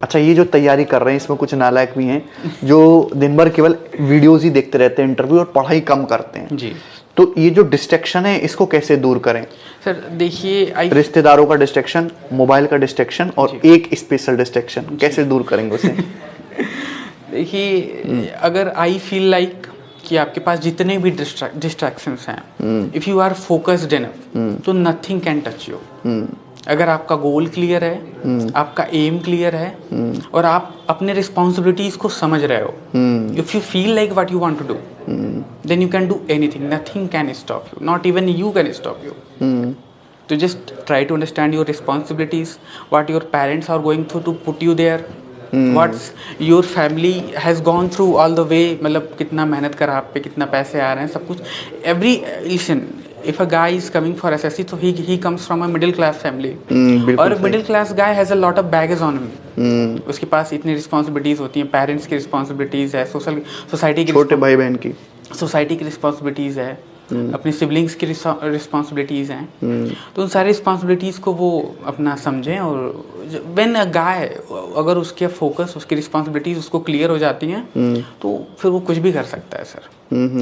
अच्छा, ये जो तैयारी कर रहे हैं इसमें कुछ नालायक भी हैं जो दिन भर केवल वीडियोस ही देखते रहते हैं, इंटरव्यू, और पढ़ाई कम करते हैं जी। तो ये जो डिस्ट्रैक्शन है इसको कैसे दूर करें? सर देखिए, रिश्तेदारों का डिस्ट्रैक्शन, मोबाइल का डिस्ट्रैक्शन और एक स्पेशल डिस्ट्रैक्शन, कैसे दूर करेंगे उसे? देखिए, अगर आई फील लाइक कि आपके पास जितने भी डिस्ट्रैक्शंस हैं, if you are focused enough तो नथिंग कैन टच यू। अगर आपका गोल क्लियर है, आपका एम क्लियर है, और आप अपने रिस्पॉन्सिबिलिटीज को समझ रहे हो, if you feel like what you want to do, then you can do anything, nothing can stop you, not even you can stop you. तो just try to understand your responsibilities, what your parents are going through to put you there, what's your family has gone through all the way, मतलब कितना मेहनत करा आप पे, कितना पैसे आ रहे हैं, सब कुछ, every listen. If a guy is coming for SSC, so he comes from a middle class family, और middle class guy has a lot of baggage on him. उसके पास इतनी responsibilities होती हैं, पेरेंट्स की रिस्पॉन्सिबिलिटीज़ है, सोसाइटी की, छोटे भाई बहन की, सोसाइटी की रिस्पॉन्सिबिलिटीज़ है, अपने सिबलिंग्स की रिस्पॉन्सिबिलिटीज़ हैं। तो उन सारी रिस्पॉन्सिबिलिटीज़ को वो अपना समझें, और व्हेन अ गाय, अगर उसके फोकस, उसकी रिस्पॉन्सिबिलिटीज़ उसको क्लियर हो जाती हैं, तो फिर वो कुछ भी कर सकता है सर।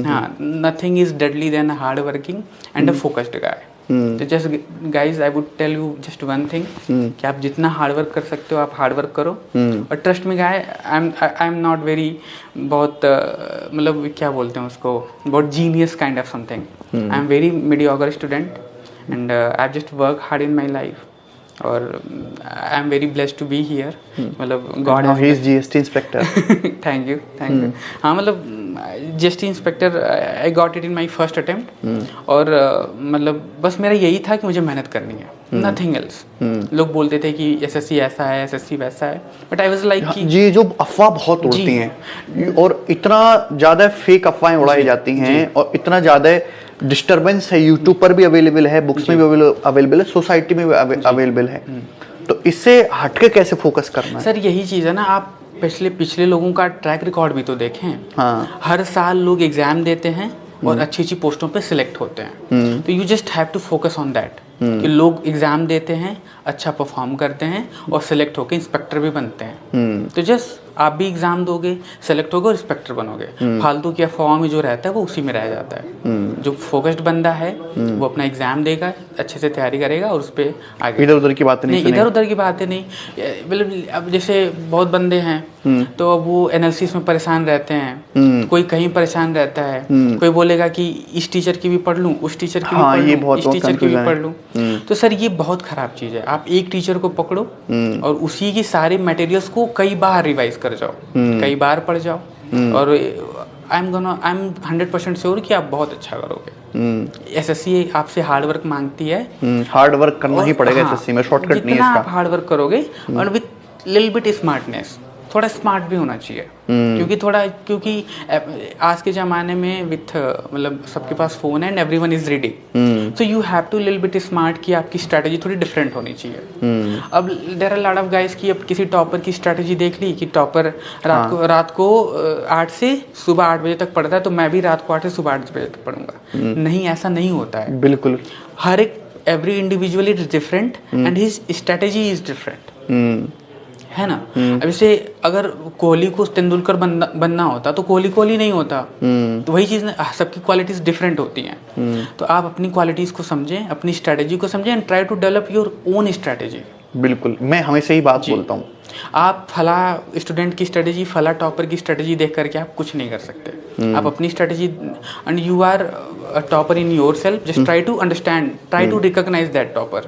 हाँ, nothing is deadly then a hard working and a focused guy. तो just guys, I would tell you just one thing, कि आप जितना हार्ड वर्क कर सकते हो आप हार्ड वर्क करो, और trust me guy, I am not very, बहुत मतलब क्या बोलते हैं उसको, बहुत genius kind of something. I am very mediocre student, and I just work hard in my life, और I am very blessed to be here. मतलब God is GST inspector. Thank you, thank you. हाँ, मतलब GST inspector I got it in my first attempt, और मतलब बस मेरा यही था कि मुझे मेहनत करनी है, नथिंग एल्स। लोग बोलते थे कि एसएससी ऐसा है, एसएससी वैसा है, बट आई वाज लाइक कि जी, जो अफवाह बहुत उड़ती हैं, और इतना ज़्यादा फेक अफवाहें उड़ाई जाती हैं, और इतना ज़्यादा डिस्टर्बेंस है, यूट्यूब पर भी अवेलेबल है, बुक्स में भी अवेलेबल है, सोसाइटी में भी अवेलेबल है, तो इससे हटके कैसे फोकस करना है? सर यही चीज़ है ना, आप पिछले लोगों का ट्रैक रिकॉर्ड भी तो देखें। हाँ। हर साल लोग एग्जाम देते हैं और अच्छी अच्छी पोस्टों पे सिलेक्ट होते हैं, तो you just have to focus on that, कि लोग एग्जाम देते हैं, अच्छा परफॉर्म करते हैं, और सिलेक्ट होकर इंस्पेक्टर भी बनते हैं। तो जस्ट आप भी एग्जाम दोगे, सेलेक्ट होगे और इंस्पेक्टर बनोगे। फालतू की अफवाह में जो रहता है वो उसी में रह जाता है। जो फोकस्ड बंदा है वो अपना एग्जाम देगा, अच्छे से तैयारी करेगा, और उस पर आगे इधर उधर की बातें नहीं, इधर उधर की बातें नहीं। मतलब अब जैसे बहुत बंदे हैं, तो अब वो एनालिसिस में परेशान रहते हैं, कोई कहीं परेशान रहता है, कोई बोलेगा कि इस टीचर की भी पढ़ लूँ, उस टीचर की भी पढ़ लूँ, इस टीचर की भी पढ़ लूँ। तो सर ये बहुत खराब चीज़ है। आप एक टीचर को पकड़ो और उसी की सारे मटेरियल्स को कई बार रिवाइज कर जाओ, कई बार पढ़ जाओ, और आई एम 100% श्योर कि आप बहुत अच्छा करोगे। एसएससी आपसे हार्ड वर्क मांगती है, हार्ड वर्क करना ही पड़ेगा एसएससी में, शॉर्टकट नहीं है इसका। आप हार्ड वर्क करोगे और विथ लिटिल बिट स्मार्टनेस, थोड़ा स्मार्ट भी होना चाहिए, क्योंकि आज के ज़माने में विथ मतलब सबके पास फ़ोन है and everyone is reading, so you have to little bit smart कि आपकी स्ट्रैटेजी थोड़ी डिफरेंट होनी चाहिए। अब there are lot of guys की अब किसी टॉपर की स्ट्रैटेजी देख ली कि टॉपर रात को 8 से सुबह 8 बजे तक पढ़ता है, तो मैं भी रात को 8 से सुबह 8 बजे तक पढ़ूंगा। नहीं, ऐसा नहीं होता है। बिल्कुल, हर एक every individual is different and his strategy is different, है ना। अब जैसे अगर कोहली को तेंदुलकर बनना होता तो कोहली नहीं होता। तो वही चीज़, सबकी क्वालिटीज डिफरेंट होती हैं। तो आप अपनी क्वालिटीज को समझें, अपनी स्ट्रैटेजी को समझें, and try to develop your own strategy. बिल्कुल, मैं हमेशा ही बात बोलता हूँ, आप फला स्टूडेंट की स्ट्रेटेजी, फला टॉपर की स्ट्रेटेजी देख करके आप कुछ नहीं कर सकते। आप अपनी strategy, and you are a topper in yourself, just try to understand, try to recognize that topper,